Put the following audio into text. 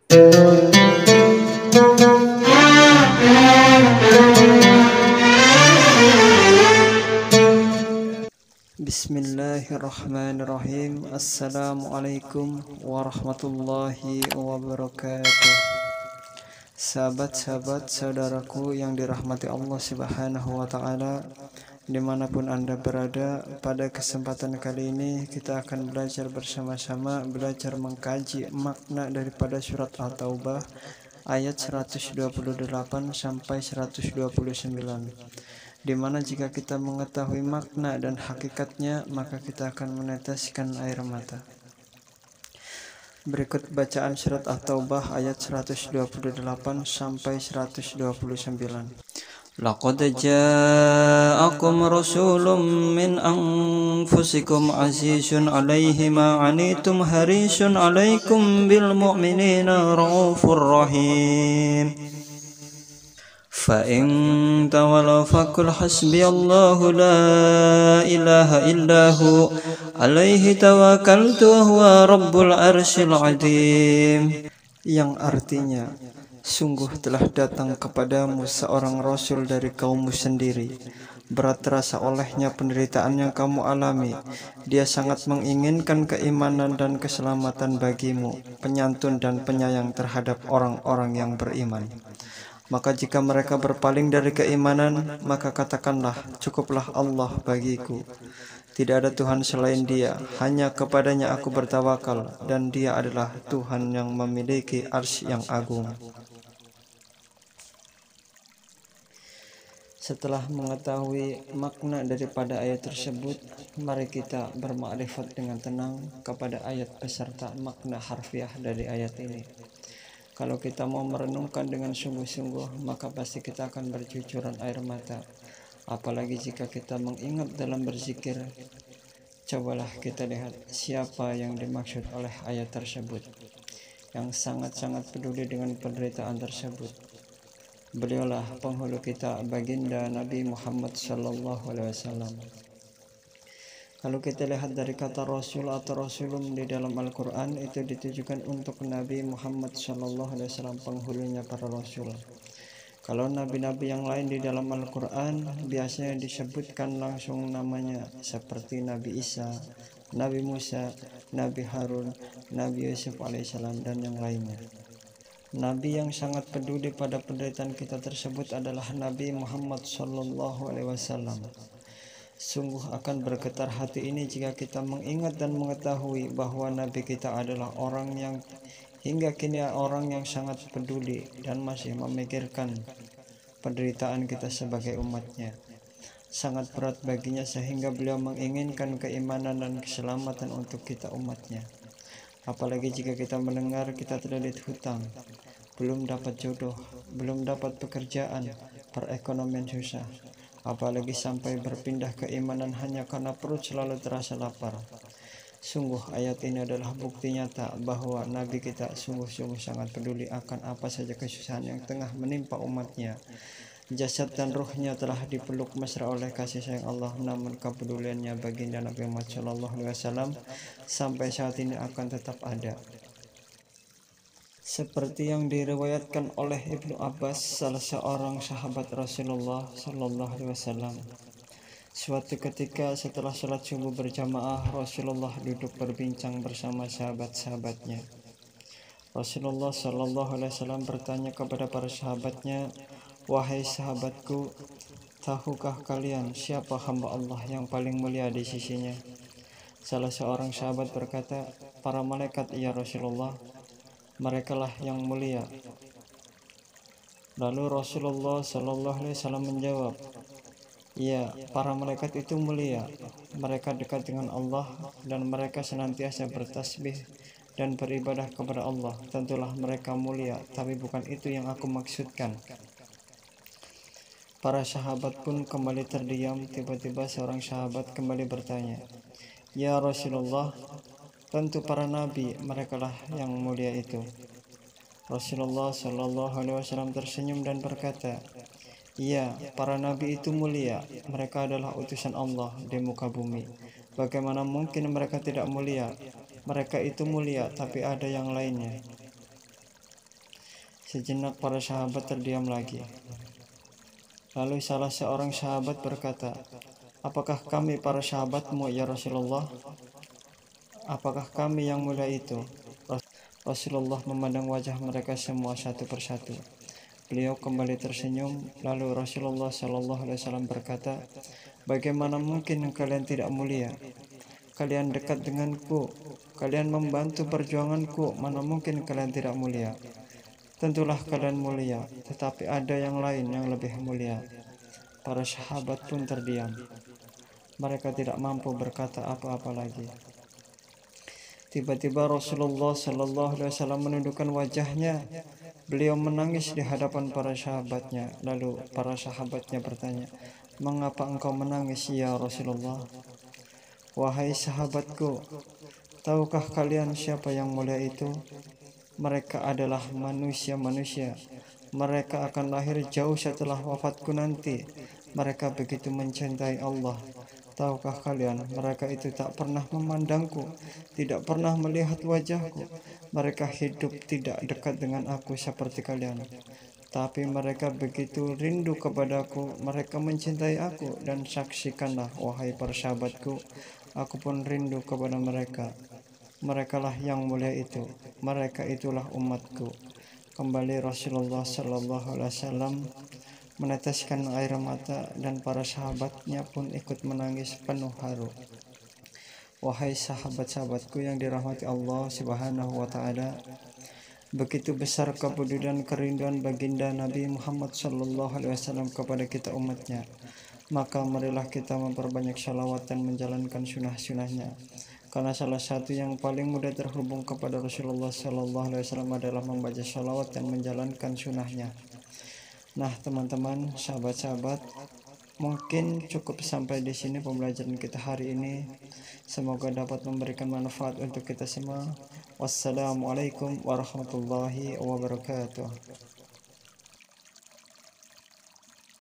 Bismillahirrahmanirrahim. Assalamualaikum warahmatullahi wabarakatuh. Sahabat-sahabat saudaraku yang dirahmati Allah Subhanahu wa Ta'ala, dimanapun Anda berada, pada kesempatan kali ini kita akan belajar bersama-sama, belajar mengkaji makna daripada surat At-Taubah ayat 128 sampai 129, di mana jika kita mengetahui makna dan hakikatnya, maka kita akan meneteskan air mata. Berikut bacaan surat At-Taubah ayat 128 sampai 129. Laqad ja'akum rasulun min anfusikum azizun 'alaihi ma 'anittum harisun 'alaikum bil mu'minina raufur rahim. فإن تولوا فقل حسبي الله لا إله إلا هو عليه توكلت وهو رب العرش العظيم, yang artinya, sungguh telah datang kepadamu seorang rasul dari kaummu sendiri. Berat terasa olehnya penderitaan yang kamu alami. Dia sangat menginginkan keimanan dan keselamatan bagimu, penyantun dan penyayang terhadap orang-orang yang beriman. Maka jika mereka berpaling dari keimanan, maka katakanlah, cukuplah Allah bagiku. Tidak ada Tuhan selain Dia, hanya kepadanya aku bertawakal, dan Dia adalah Tuhan yang memiliki arsy yang agung. Setelah mengetahui makna daripada ayat tersebut, mari kita bermakrifat dengan tenang kepada ayat beserta makna harfiah dari ayat ini. Kalau kita mau merenungkan dengan sungguh-sungguh, maka pasti kita akan bercucuran air mata. Apalagi jika kita mengingat dalam berzikir. Cobalah kita lihat siapa yang dimaksud oleh ayat tersebut, yang sangat-sangat peduli dengan penderitaan tersebut. Beliaulah penghulu kita, baginda Nabi Muhammad SAW. Kalau kita lihat dari kata Rasul atau Rasulun di dalam Al-Quran, itu ditujukan untuk Nabi Muhammad SAW, penghulunya para Rasul. Kalau nabi-nabi yang lain di dalam Al-Quran, biasanya disebutkan langsung namanya, seperti Nabi Isa, Nabi Musa, Nabi Harun, Nabi Yusuf alaihissalam, dan yang lainnya. Nabi yang sangat peduli pada penderitaan kita tersebut adalah Nabi Muhammad SAW. Sungguh akan bergetar hati ini jika kita mengingat dan mengetahui bahwa Nabi kita adalah orang yang hingga kini orang yang sangat peduli dan masih memikirkan penderitaan kita sebagai umatnya. Sangat berat baginya sehingga beliau menginginkan keimanan dan keselamatan untuk kita umatnya. Apalagi jika kita mendengar kita terlilit hutang, belum dapat jodoh, belum dapat pekerjaan, perekonomian susah. Apalagi sampai berpindah keimanan hanya karena perut selalu terasa lapar. Sungguh ayat ini adalah bukti nyata bahwa Nabi kita sungguh-sungguh sangat peduli akan apa saja kesusahan yang tengah menimpa umatnya. Jasad dan ruhnya telah dipeluk mesra oleh kasih sayang Allah, namun kepeduliannya baginda Nabi Muhammad SAW sampai saat ini akan tetap ada. Seperti yang diriwayatkan oleh Ibnu Abbas, salah seorang sahabat Rasulullah SAW. Suatu ketika setelah sholat subuh berjamaah, Rasulullah duduk berbincang bersama sahabat-sahabatnya. Rasulullah SAW bertanya kepada para sahabatnya, "Wahai sahabatku, tahukah kalian siapa hamba Allah yang paling mulia di sisinya?" Salah seorang sahabat berkata, "Para malaikat, ya Rasulullah, merekalah yang mulia." Lalu Rasulullah SAW menjawab, "Ya, para malaikat itu mulia. Mereka dekat dengan Allah dan mereka senantiasa bertasbih dan beribadah kepada Allah. Tentulah mereka mulia, tapi bukan itu yang aku maksudkan." Para sahabat pun kembali terdiam. Tiba-tiba seorang sahabat kembali bertanya, "Ya Rasulullah, tentu para nabi, merekalah yang mulia itu." Rasulullah SAW tersenyum dan berkata, "Iya, para nabi itu mulia. Mereka adalah utusan Allah di muka bumi. Bagaimana mungkin mereka tidak mulia? Mereka itu mulia, tapi ada yang lainnya." Sejenak para sahabat terdiam lagi. Lalu salah seorang sahabat berkata, "Apakah kami para sahabatmu ya Rasulullah? Apakah kami yang mulia itu?" Rasulullah memandang wajah mereka semua satu persatu. Beliau kembali tersenyum, lalu Rasulullah Shallallahu Alaihi Wasallam berkata, "Bagaimana mungkin kalian tidak mulia? Kalian dekat denganku, kalian membantu perjuanganku, mana mungkin kalian tidak mulia? Tentulah kalian mulia, tetapi ada yang lain yang lebih mulia." Para sahabat pun terdiam. Mereka tidak mampu berkata apa-apa lagi. Tiba-tiba Rasulullah Shallallahu Alaihi Wasallam menundukkan wajahnya. Beliau menangis di hadapan para sahabatnya. Lalu para sahabatnya bertanya, "Mengapa engkau menangis ya Rasulullah?" "Wahai sahabatku, tahukah kalian siapa yang mulia itu? Mereka adalah manusia-manusia. Mereka akan lahir jauh setelah wafatku nanti. Mereka begitu mencintai Allah. Tahukah kalian, mereka itu tak pernah memandangku, tidak pernah melihat wajahku. Mereka hidup tidak dekat dengan aku seperti kalian. Tapi mereka begitu rindu kepadaku, mereka mencintai aku, dan saksikanlah, wahai para sahabatku, aku pun rindu kepada mereka. Merekalah yang mulia itu, mereka itulah umatku." Kembali Rasulullah Shallallahu Alaihi Wasallam meneteskan air mata, dan para sahabatnya pun ikut menangis penuh haru. Wahai sahabat-sahabatku yang dirahmati Allah Subhanahu wa Ta'ala, begitu besar kepedulian kerinduan baginda Nabi Muhammad Shallallahu Alaihi Wasallam kepada kita umatnya. Maka marilah kita memperbanyak shalawat dan menjalankan sunnah-sunnahnya. Karena salah satu yang paling mudah terhubung kepada Rasulullah Shallallahu Alaihi Wasallam adalah membaca shalawat dan menjalankan sunnahnya. Nah teman-teman, sahabat-sahabat, mungkin cukup sampai di sini pembelajaran kita hari ini. Semoga dapat memberikan manfaat untuk kita semua. Wassalamualaikum warahmatullahi wabarakatuh.